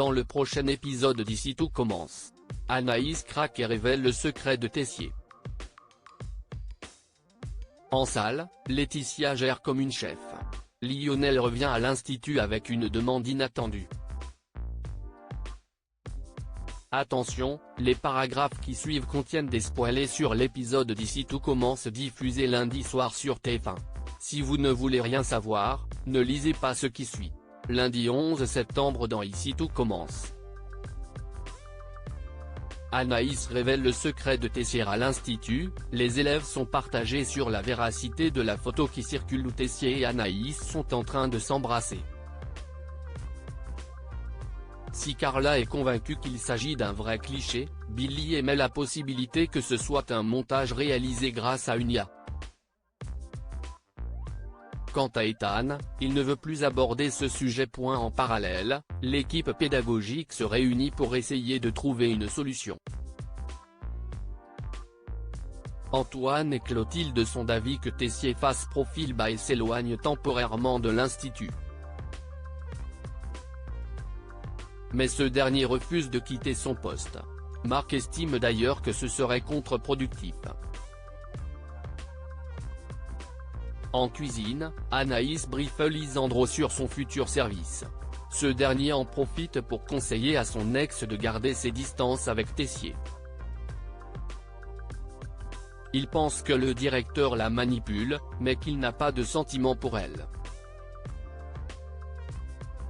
Dans le prochain épisode d'Ici tout commence, Anaïs craque et révèle le secret de Tessier. En salle, Laetitia gère comme une chef. Lionel revient à l'Institut avec une demande inattendue. Attention, les paragraphes qui suivent contiennent des spoilers sur l'épisode d'Ici tout commence diffusé lundi soir sur TF1. Si vous ne voulez rien savoir, ne lisez pas ce qui suit. Lundi 11 septembre dans Ici tout commence. Anaïs révèle le secret de Tessier à l'Institut, les élèves sont partagés sur la véracité de la photo qui circule où Tessier et Anaïs sont en train de s'embrasser. Si Carla est convaincue qu'il s'agit d'un vrai cliché, Billy émet la possibilité que ce soit un montage réalisé grâce à une IA. Quant à Ethan, il ne veut plus aborder ce sujet. En parallèle, l'équipe pédagogique se réunit pour essayer de trouver une solution. Antoine et Clotilde sont d'avis que Tessier fasse profil bas et s'éloigne temporairement de l'Institut. Mais ce dernier refuse de quitter son poste. Marc estime d'ailleurs que ce serait contre-productif. En cuisine, Anaïs briefe Lisandro sur son futur service. Ce dernier en profite pour conseiller à son ex de garder ses distances avec Tessier. Il pense que le directeur la manipule, mais qu'il n'a pas de sentiment pour elle.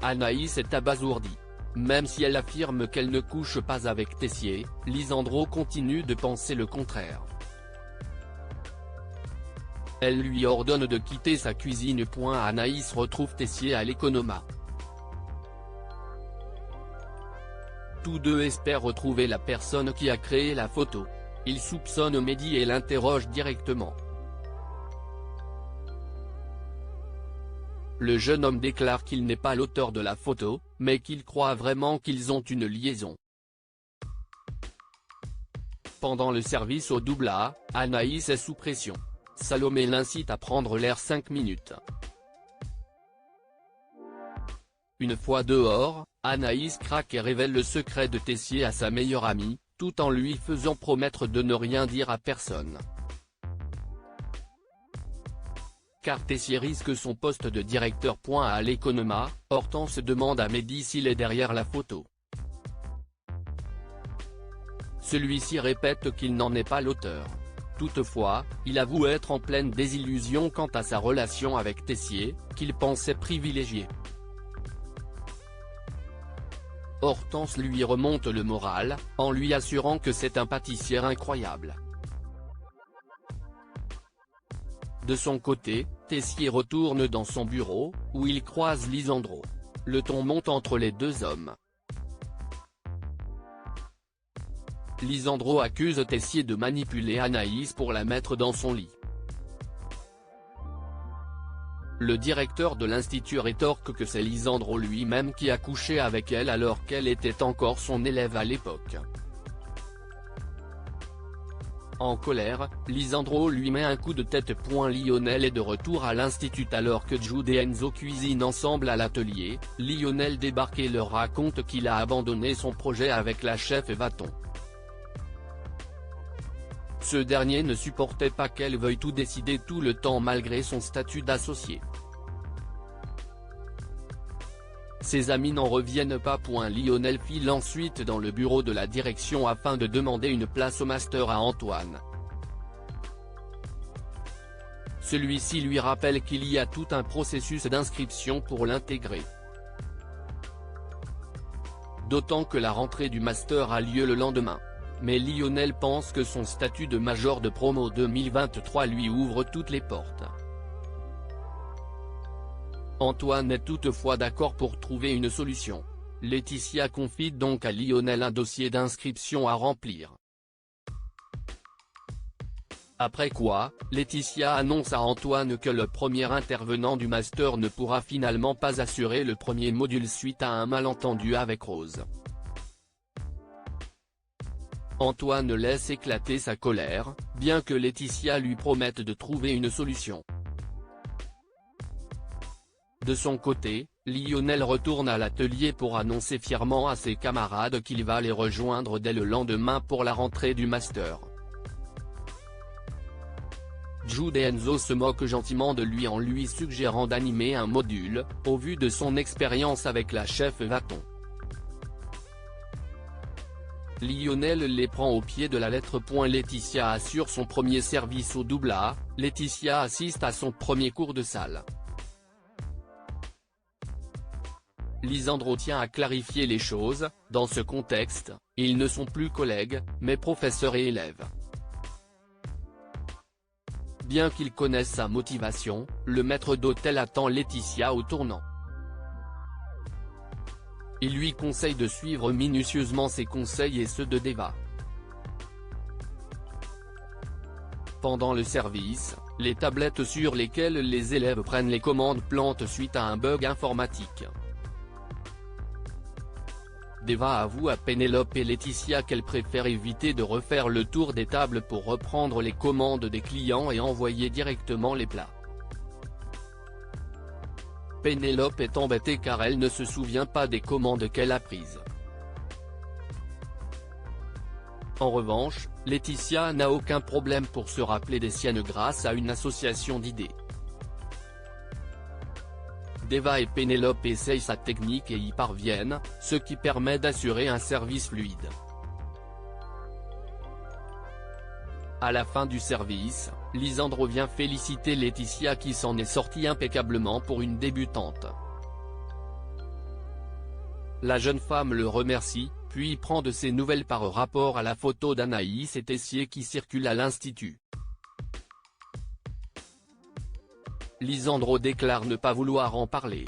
Anaïs est abasourdie. Même si elle affirme qu'elle ne couche pas avec Tessier, Lisandro continue de penser le contraire. Elle lui ordonne de quitter sa cuisine. Anaïs retrouve Tessier à l'Economa. Tous deux espèrent retrouver la personne qui a créé la photo. Ils soupçonnent Mehdi et l'interrogent directement. Le jeune homme déclare qu'il n'est pas l'auteur de la photo, mais qu'il croit vraiment qu'ils ont une liaison. Pendant le service au double A, Anaïs est sous pression. Salomé l'incite à prendre l'air 5 minutes. Une fois dehors, Anaïs craque et révèle le secret de Tessier à sa meilleure amie, tout en lui faisant promettre de ne rien dire à personne. Car Tessier risque son poste de directeur. À l'Economa, Hortense demande à Mehdi s'il est derrière la photo. Celui-ci répète qu'il n'en est pas l'auteur. Toutefois, il avoue être en pleine désillusion quant à sa relation avec Tessier, qu'il pensait privilégiée. Hortense lui remonte le moral, en lui assurant que c'est un pâtissier incroyable. De son côté, Tessier retourne dans son bureau, où il croise Lisandro. Le ton monte entre les deux hommes. Lisandro accuse Tessier de manipuler Anaïs pour la mettre dans son lit. Le directeur de l'Institut rétorque que c'est Lisandro lui-même qui a couché avec elle alors qu'elle était encore son élève à l'époque. En colère, Lisandro lui met un coup de tête. Lionel est de retour à l'Institut alors que Jude et Enzo cuisinent ensemble à l'atelier. Lionel débarque et leur raconte qu'il a abandonné son projet avec la chef Vaton. Ce dernier ne supportait pas qu'elle veuille tout décider tout le temps malgré son statut d'associé. Ses amis n'en reviennent pas. Lionel file ensuite dans le bureau de la direction afin de demander une place au master à Antoine. Celui-ci lui rappelle qu'il y a tout un processus d'inscription pour l'intégrer. D'autant que la rentrée du master a lieu le lendemain. Mais Lionel pense que son statut de major de promo 2023 lui ouvre toutes les portes. Antoine est toutefois d'accord pour trouver une solution. Laetitia confie donc à Lionel un dossier d'inscription à remplir. Après quoi, Laetitia annonce à Antoine que le premier intervenant du master ne pourra finalement pas assurer le premier module suite à un malentendu avec Rose. Antoine laisse éclater sa colère, bien que Laetitia lui promette de trouver une solution. De son côté, Lionel retourne à l'atelier pour annoncer fièrement à ses camarades qu'il va les rejoindre dès le lendemain pour la rentrée du master. Jude et Enzo se moquent gentiment de lui en lui suggérant d'animer un module, au vu de son expérience avec la chef va-t-on. Lionel les prend au pied de la lettre. Laetitia assure son premier service au A. Laetitia assiste à son premier cours de salle. Lisandro tient à clarifier les choses, dans ce contexte, ils ne sont plus collègues, mais professeurs et élèves. Bien qu'il connaisse sa motivation, le maître d'hôtel attend Laetitia au tournant. Il lui conseille de suivre minutieusement ses conseils et ceux de Deva. Pendant le service, les tablettes sur lesquelles les élèves prennent les commandes plantent suite à un bug informatique. Deva avoue à Pénélope et Laetitia qu'elle préfère éviter de refaire le tour des tables pour reprendre les commandes des clients et envoyer directement les plats. Pénélope est embêtée car elle ne se souvient pas des commandes qu'elle a prises. En revanche, Laetitia n'a aucun problème pour se rappeler des siennes grâce à une association d'idées. Deva et Pénélope essayent sa technique et y parviennent, ce qui permet d'assurer un service fluide. À la fin du service, Lisandro vient féliciter Laetitia qui s'en est sortie impeccablement pour une débutante. La jeune femme le remercie, puis prend de ses nouvelles par rapport à la photo d'Anaïs et Tessier qui circule à l'Institut. Lisandro déclare ne pas vouloir en parler.